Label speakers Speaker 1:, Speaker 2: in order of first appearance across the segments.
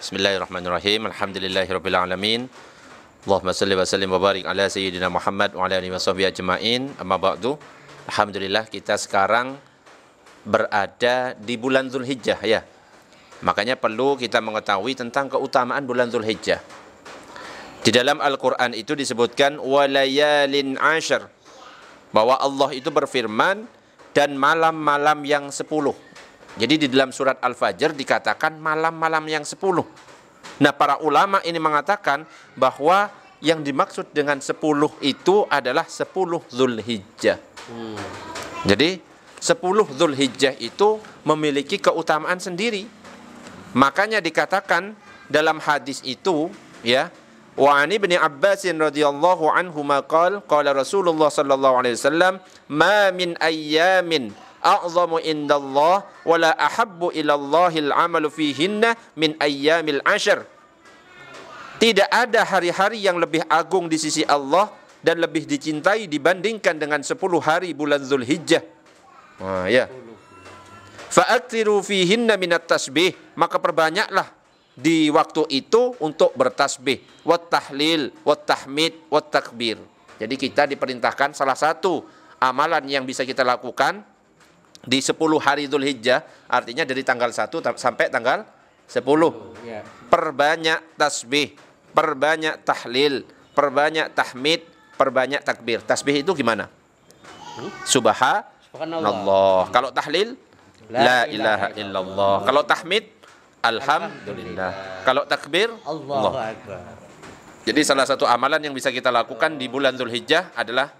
Speaker 1: Bismillahirrahmanirrahim. Alhamdulillahirabbil alamin. Allahumma shalli wa sallim wa barik ala sayyidina Muhammad wa ala alihi washabbihi ajmain. Amma ba'du. Alhamdulillah kita sekarang berada di bulan Dzulhijjah ya. Makanya perlu kita mengetahui tentang keutamaan bulan Dzulhijjah. Di dalam Al-Qur'an itu disebutkan walayalin ashar, bahwa Allah itu berfirman dan malam-malam yang 10. Jadi di dalam surat Al-Fajr dikatakan malam-malam yang 10. Nah, para ulama ini mengatakan bahwa yang dimaksud dengan 10 itu adalah 10 Dzulhijjah. Jadi 10 Dzulhijjah itu memiliki keutamaan sendiri. Makanya dikatakan dalam hadis itu ya, wa ani ibn Abbas radhiyallahu anhu maqal qala Rasulullah sallallahu alaihi wasallam ma min ayyamin a'zamu indallah wala ahabbu ilallahil amalu fihinna min ayyamil ashar. Tidak ada hari-hari yang lebih agung di sisi Allah dan lebih dicintai dibandingkan dengan 10 hari bulan Dzulhijjah. Nah, ya. Fa'aktsiru fihinna minat tasbih, maka perbanyaklah di waktu itu untuk bertasbih, wat tahlil, wat tahmid, wat takbir. Jadi kita diperintahkan salah satu amalan yang bisa kita lakukan di 10 hari Dzulhijjah, artinya dari tanggal 1 sampai tanggal 10. Perbanyak tasbih, perbanyak tahlil, perbanyak tahmid, perbanyak takbir. Tasbih itu gimana? Subhanallah. Kalau tahlil, la ilaha illallah. Kalau tahmid, alhamdulillah. Kalau takbir, Allahu Akbar. Jadi salah satu amalan yang bisa kita lakukan di bulan Dzulhijjah adalah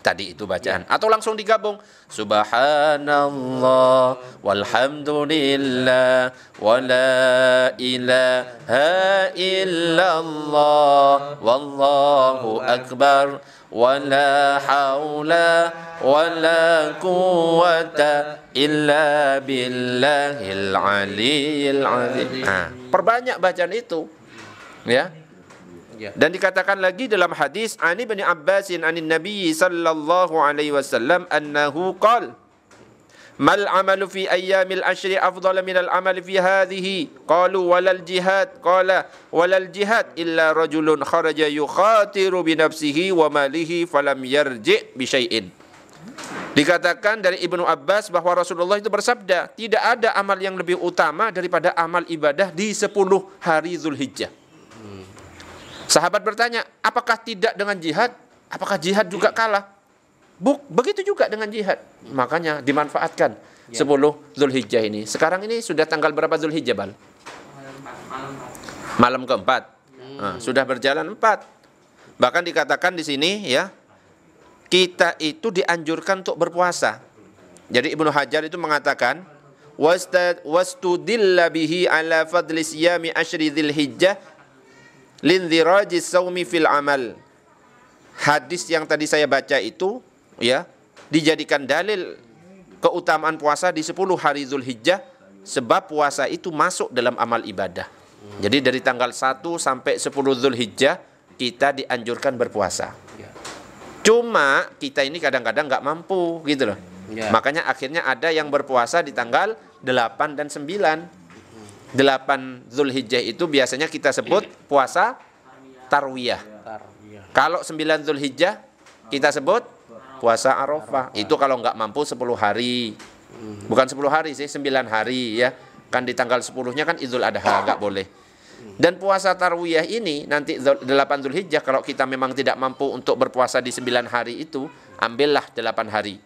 Speaker 1: tadi itu bacaan, atau langsung digabung subhanallah walhamdulillah wala ilaha illallah wallahu akbar wala haula wala quwwata illa billahil aliyyil azim. Perbanyak bacaan itu ya. Dan dikatakan lagi dalam hadis Ani bin Abbasin anin Nabi sallallahu alaihi wasallam annahu qala mal amalu fi ayyamil ashri afdal min al amali fi hadhihi qalu walal jihad qala walal jihad illa rajulun kharaja yukhatiru bi nafsihi wa malihi falam yarji bi syai'in. Dikatakan dari Ibnu Abbas bahwa Rasulullah itu bersabda, tidak ada amal yang lebih utama daripada amal ibadah di 10 hari Dzulhijjah. Sahabat bertanya, apakah tidak dengan jihad? Apakah jihad juga kalah? Begitu juga dengan jihad. Makanya dimanfaatkan 10 Dzulhijjah ini. Sekarang ini sudah tanggal berapa Dzulhijjah, Bal? Malam keempat. Nah, sudah berjalan 4. Bahkan dikatakan di sini ya, kita itu dianjurkan untuk berpuasa. Jadi Ibnu Hajar itu mengatakan, wastudilla bihi ala fadli siyami asyri Dzulhijjah lindzirajis saumi fil amal. Hadis yang tadi saya baca itu ya dijadikan dalil keutamaan puasa di 10 hari Dzulhijjah, sebab puasa itu masuk dalam amal ibadah. Jadi dari tanggal 1 sampai 10 Dzulhijjah kita dianjurkan berpuasa. Cuma kita ini kadang-kadang nggak mampu gitu loh. Makanya akhirnya ada yang berpuasa di tanggal 8 dan 9. 8 Dzulhijjah itu biasanya kita sebut puasa tarwiyah. Kalau 9 Dzulhijjah kita sebut puasa Arafah. Itu kalau nggak mampu 10 hari. Bukan 10 hari sih, 9 hari ya. Kan di tanggal 10-nya kan Idul Adha, nggak boleh. Dan puasa tarwiyah ini nanti 8 Dzulhijjah, kalau kita memang tidak mampu untuk berpuasa di 9 hari itu, ambillah 8 hari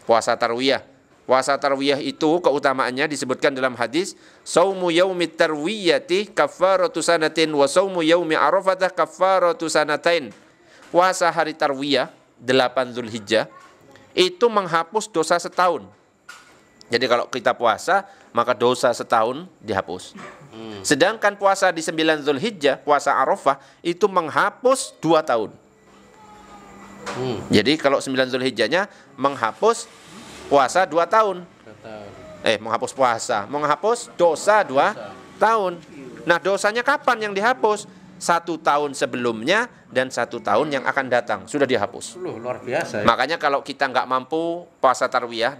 Speaker 1: puasa tarwiyah. Puasa tarwiyah itu keutamaannya disebutkan dalam hadis, saumu yaumit tarwiyati kafaratu sanatin wa saumu yaumi arafatah kafaratu sanatain. Puasa hari tarwiyah 8 Dzulhijjah itu menghapus dosa setahun. Jadi kalau kita puasa maka dosa setahun dihapus. Sedangkan puasa di 9 Dzulhijjah, puasa Arafah itu menghapus 2 tahun. Jadi kalau 9 Dzulhijjahnya menghapus puasa 2 tahun. Menghapus puasa, menghapus dosa 2 tahun. Nah, dosanya kapan yang dihapus? 1 tahun sebelumnya dan 1 tahun yang akan datang sudah dihapus.
Speaker 2: Luar biasa ya?
Speaker 1: Makanya kalau kita nggak mampu puasa tarwiyah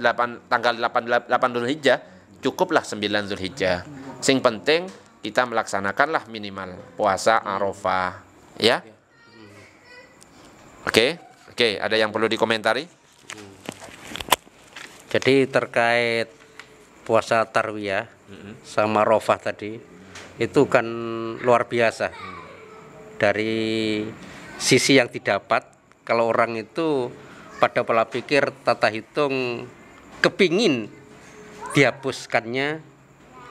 Speaker 1: tanggal 8 Dzulhijjah, cukuplah 9 Dzulhijjah. Sing penting kita melaksanakanlah minimal puasa Arafah, ya. Oke, ada yang perlu dikomentari?
Speaker 2: Jadi terkait puasa tarwiyah sama Arafah tadi, itu kan luar biasa. Dari sisi yang didapat, kalau orang itu pada pola pikir tata hitung kepingin dihapuskannya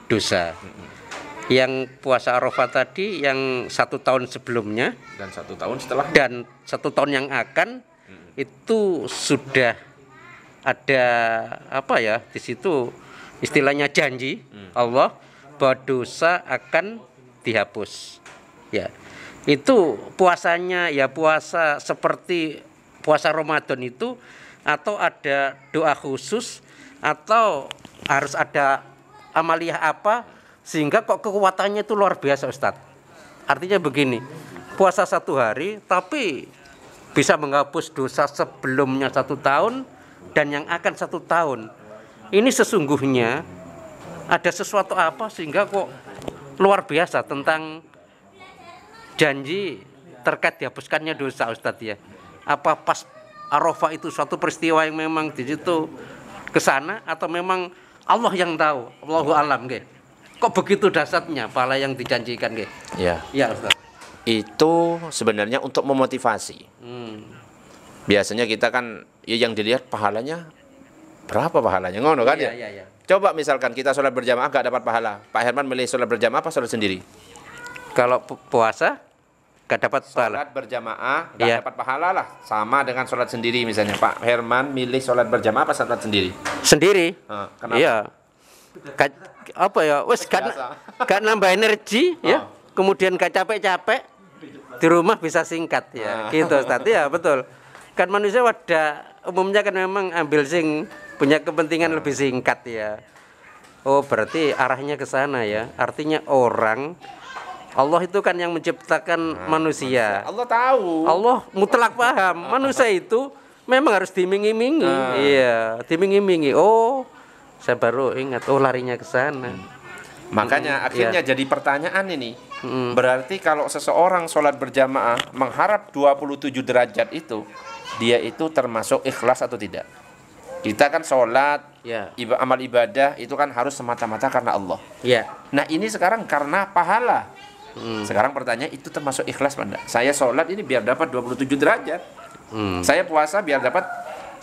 Speaker 2: dosa. Yang puasa Arafah tadi yang 1 tahun sebelumnya
Speaker 1: Dan 1 tahun setelah.
Speaker 2: dan 1 tahun yang akan itu sudah ada apa ya, di situ istilahnya janji Allah bahwa dosa akan dihapus. Ya, itu puasanya ya puasa seperti puasa Ramadan itu, atau ada doa khusus, atau harus ada amaliyah apa sehingga kok kekuatannya itu luar biasa, Ustadz. Artinya begini, puasa 1 hari tapi bisa menghapus dosa sebelumnya 1 tahun dan yang akan 1 tahun. Ini sesungguhnya ada sesuatu apa sehingga kok luar biasa tentang janji terkait dihapuskannya dosa, Ustadz ya. Apa pas Arafah itu suatu peristiwa yang memang di situ kesana, atau memang Allah yang tahu, Allahu alam, nggih. Kok begitu dahsyatnya pahala yang dijanjikan, nggih?
Speaker 1: Ya.
Speaker 2: Ya, Ustaz.
Speaker 1: Itu sebenarnya untuk memotivasi. Biasanya kita kan ya yang dilihat pahalanya berapa pahalanya, ngono kan ya?
Speaker 2: Iya.
Speaker 1: Coba misalkan kita sholat berjamaah gak dapat pahala, Pak Herman milih sholat berjamaah apa sholat sendiri?
Speaker 2: Kalau puasa gak dapat pahala.
Speaker 1: Sholat berjamaah gak dapat pahala lah, sama dengan sholat sendiri misalnya. Pak Herman milih sholat berjamaah apa sholat sendiri?
Speaker 2: Sendiri.
Speaker 1: Kenapa?
Speaker 2: Iya. Apa ya? Wes gak nambah energi ya. Kemudian gak capek-capek. Di rumah bisa singkat ya. Gitu, Ustaz. Ya, betul. Kan manusia pada umumnya kan memang ambil sing punya kepentingan lebih singkat ya. Oh, berarti arahnya ke sana ya. Artinya orang, Allah itu kan yang menciptakan manusia.
Speaker 1: Allah tahu.
Speaker 2: Allah mutlak paham. Manusia itu memang harus diiming-imingi. Iya, diiming-imingi. Oh, saya baru ingat. Oh, larinya ke sana.
Speaker 1: Makanya akhirnya jadi pertanyaan ini. Berarti kalau seseorang sholat berjamaah mengharap 27 derajat itu, dia itu termasuk ikhlas atau tidak? Kita kan sholat, amal ibadah itu kan harus semata-mata karena Allah. Nah ini sekarang karena pahala. Sekarang pertanyaan, itu termasuk ikhlas apa enggak? Saya sholat ini biar dapat 27 derajat. Saya puasa biar dapat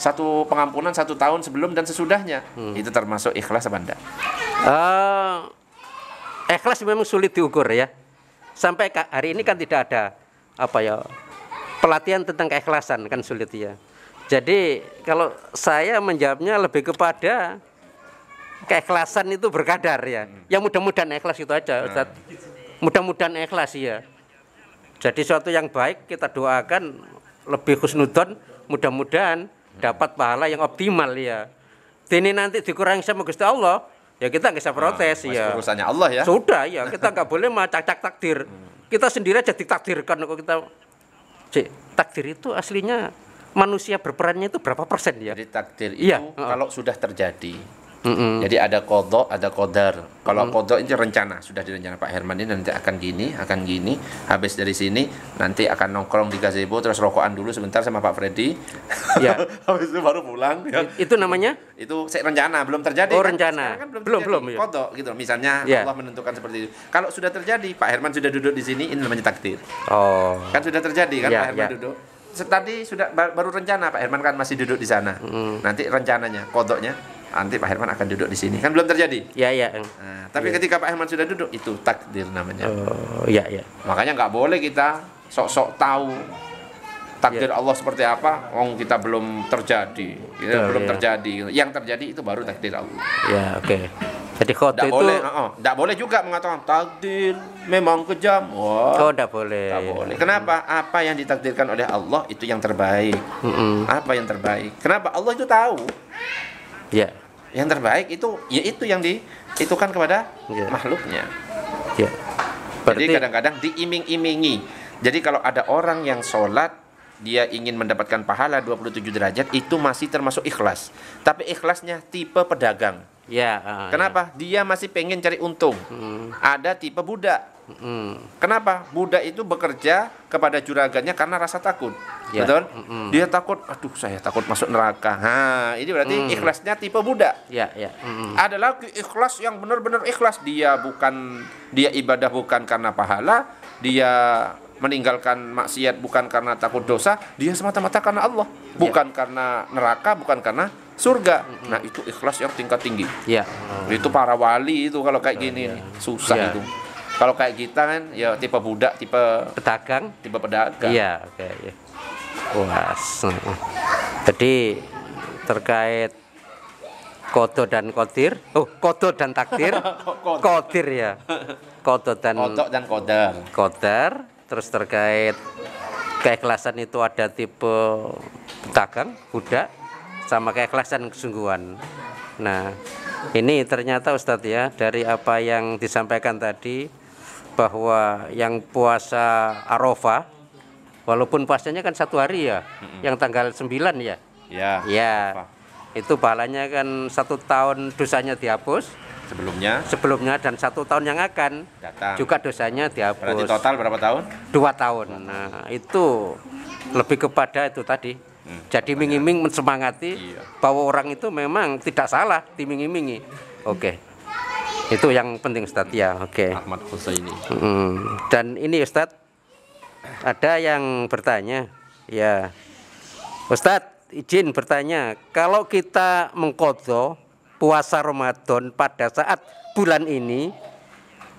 Speaker 1: satu pengampunan 1 tahun sebelum dan sesudahnya. Itu termasuk ikhlas apa enggak?
Speaker 2: Ikhlas memang sulit diukur ya. Sampai hari ini kan tidak ada apa ya, pelatihan tentang keikhlasan, kan sulit ya. Jadi kalau saya menjawabnya lebih kepada keikhlasan itu berkadar ya. Yang mudah-mudahan ikhlas itu aja, Ustaz. Mudah-mudahan ikhlas ya. Jadi suatu yang baik kita doakan lebih husnudon, mudah-mudahan dapat pahala yang optimal ya. Ini nanti dikurangi sama Gusti Allah, ya kita nggak bisa protes ya.
Speaker 1: Urusannya Allah ya.
Speaker 2: Sudah ya, kita nggak boleh macak-cak takdir. Kita sendiri aja ditakdirkan kok kita. Takdir itu aslinya manusia berperannya itu berapa persen ya?
Speaker 1: Jadi takdir itu kalau sudah terjadi. Jadi ada qadha, ada qadar. Kalau qadha itu rencana, sudah direncana Pak Herman ini nanti akan gini, habis dari sini nanti akan nongkrong di gazebo terus rokokan dulu sebentar sama Pak Freddy.
Speaker 2: Ya.
Speaker 1: Habis itu baru pulang. Ya.
Speaker 2: Itu namanya?
Speaker 1: Itu rencana, belum terjadi.
Speaker 2: Oh,
Speaker 1: kan?
Speaker 2: rencana.
Speaker 1: Kan
Speaker 2: belum ya.
Speaker 1: Qadha gitu. Misalnya Allah menentukan seperti itu. Kalau sudah terjadi, Pak Herman sudah duduk di sini, ini namanya takdir. Oh. Kan sudah terjadi kan Pak Herman duduk. Tadi sudah baru rencana, Pak Herman kan masih duduk di sana. Nanti rencananya, qadhanya nanti Pak Herman akan duduk di sini. Kan belum terjadi.
Speaker 2: Iya.
Speaker 1: Nah, tapi ketika Pak Herman sudah duduk, itu takdir namanya.
Speaker 2: Oh, iya.
Speaker 1: Makanya nggak boleh kita sok-sok tahu takdir Allah seperti apa. Kita belum terjadi. Belum terjadi. Yang terjadi itu baru takdir Allah.
Speaker 2: Ya, oke. Jadi khotbah itu
Speaker 1: nggak boleh juga mengatakan takdir memang kejam.
Speaker 2: Oh, nggak boleh.
Speaker 1: Nggak boleh. Kenapa? Apa yang ditakdirkan oleh Allah itu yang terbaik. Apa yang terbaik? Kenapa? Allah itu tahu.
Speaker 2: Ya.
Speaker 1: Yang terbaik itu ya itu yang diitukan kepada makhluknya.
Speaker 2: Ya.
Speaker 1: Jadi kadang-kadang diiming-imingi. Jadi kalau ada orang yang sholat, dia ingin mendapatkan pahala 27 derajat, itu masih termasuk ikhlas. Tapi ikhlasnya tipe pedagang.
Speaker 2: Ya.
Speaker 1: Kenapa? Dia masih pengen cari untung. Ada tipe budak. Kenapa? Budak itu bekerja kepada juragannya karena rasa takut.
Speaker 2: Ya.
Speaker 1: Betul? Dia takut, aduh saya takut masuk neraka. Nah, ini berarti ikhlasnya tipe budak.
Speaker 2: Ya, ya.
Speaker 1: Ada lagi ikhlas yang benar-benar ikhlas. Dia ibadah bukan karena pahala, dia meninggalkan maksiat bukan karena takut dosa, dia semata-mata karena Allah, bukan karena neraka, bukan karena surga. Nah, itu ikhlas yang tingkat tinggi.
Speaker 2: Ya.
Speaker 1: Itu para wali itu kalau kayak gini susah
Speaker 2: Ya.
Speaker 1: itu. Kalau kayak kita kan ya tipe budak, tipe
Speaker 2: Pedagang.
Speaker 1: pedagang.
Speaker 2: Iya, oke. Ya. Wah, jadi terkait kodo dan kodir, kodo dan takdir, kodir ya, kodo dan
Speaker 1: Kodok dan kodar.
Speaker 2: kodar. Terus terkait keikhlasan itu ada tipe pedagang, budak, sama keikhlasan kesungguhan. Nah, ini ternyata Ustadz ya, dari apa yang disampaikan tadi, bahwa yang puasa Arafah, walaupun puasanya kan 1 hari ya, yang tanggal 9 ya,
Speaker 1: Ya.
Speaker 2: ya, itu pahalanya kan 1 tahun dosanya dihapus
Speaker 1: Sebelumnya
Speaker 2: dan 1 tahun yang akan
Speaker 1: datang.
Speaker 2: juga dosanya dihapus.
Speaker 1: Berarti total berapa tahun?
Speaker 2: 2 tahun. Nah, itu lebih kepada itu tadi. Jadi iming-iming mensemangati bahwa orang itu memang tidak salah diming-imingi. Oke. Itu yang penting Ustadz ya. Oke.
Speaker 1: Ahmad Husaini.
Speaker 2: Dan ini Ustadz, ada yang bertanya, ya Ustadz izin bertanya, kalau kita mengqadha puasa Ramadan pada saat bulan ini,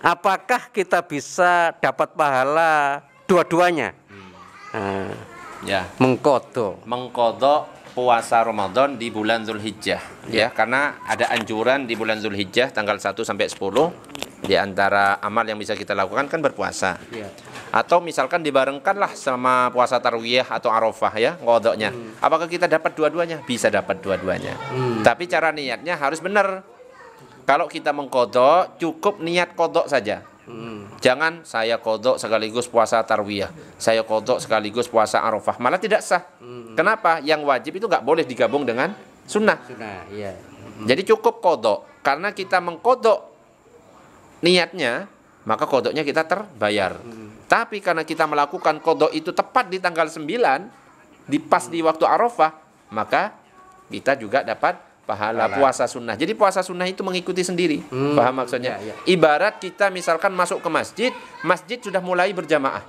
Speaker 2: apakah kita bisa dapat pahala dua-duanya? Nah,
Speaker 1: Ya.
Speaker 2: mengqadha.
Speaker 1: Mengkodok puasa Ramadan di bulan Zulhijjah ya, karena ada anjuran di bulan Zulhijjah tanggal 1 sampai 10 di antara amal yang bisa kita lakukan kan berpuasa.
Speaker 2: Ya.
Speaker 1: Atau misalkan dibarengkanlah sama puasa Tarwiyah atau Arafah ya, ngodoknya. Apakah kita dapat dua-duanya? Bisa dapat dua-duanya. Tapi cara niatnya harus benar. Kalau kita mengkodok, cukup niat kodok saja. Jangan saya kodok sekaligus puasa Tarwiyah, saya kodok sekaligus puasa Arafah, malah tidak sah. Kenapa? Yang wajib itu nggak boleh digabung dengan sunnah.
Speaker 2: Sudah, iya.
Speaker 1: Jadi cukup kodok. Karena kita mengkodok niatnya, maka kodoknya kita terbayar. Tapi karena kita melakukan kodok itu tepat di tanggal 9, pas di waktu Arafah, maka kita juga dapat pahala puasa sunnah. Jadi puasa sunnah itu mengikuti sendiri. Paham maksudnya?
Speaker 2: Ya, ya.
Speaker 1: Ibarat kita misalkan masuk ke masjid, masjid sudah mulai berjamaah.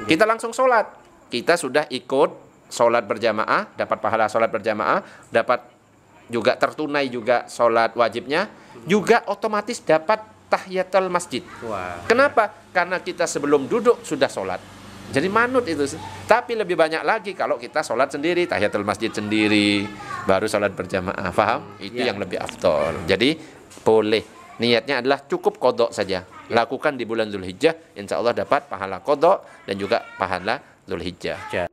Speaker 1: Kita langsung sholat. Kita sudah ikut sholat berjamaah, dapat pahala sholat berjamaah, dapat juga tertunai juga sholat wajibnya, juga otomatis dapat tahiyatul masjid.
Speaker 2: Wah.
Speaker 1: Kenapa? Karena kita sebelum duduk sudah sholat. Jadi manut itu. Tapi lebih banyak lagi kalau kita sholat sendiri, tahiyatul masjid sendiri, baru sholat berjamaah. Paham? Itu
Speaker 2: Ya.
Speaker 1: yang lebih afdol. Jadi boleh. Niatnya adalah cukup kodok saja. Lakukan di bulan Zulhijjah, insya Allah dapat pahala kodok dan juga pahala Zulhijjah.
Speaker 2: Ya.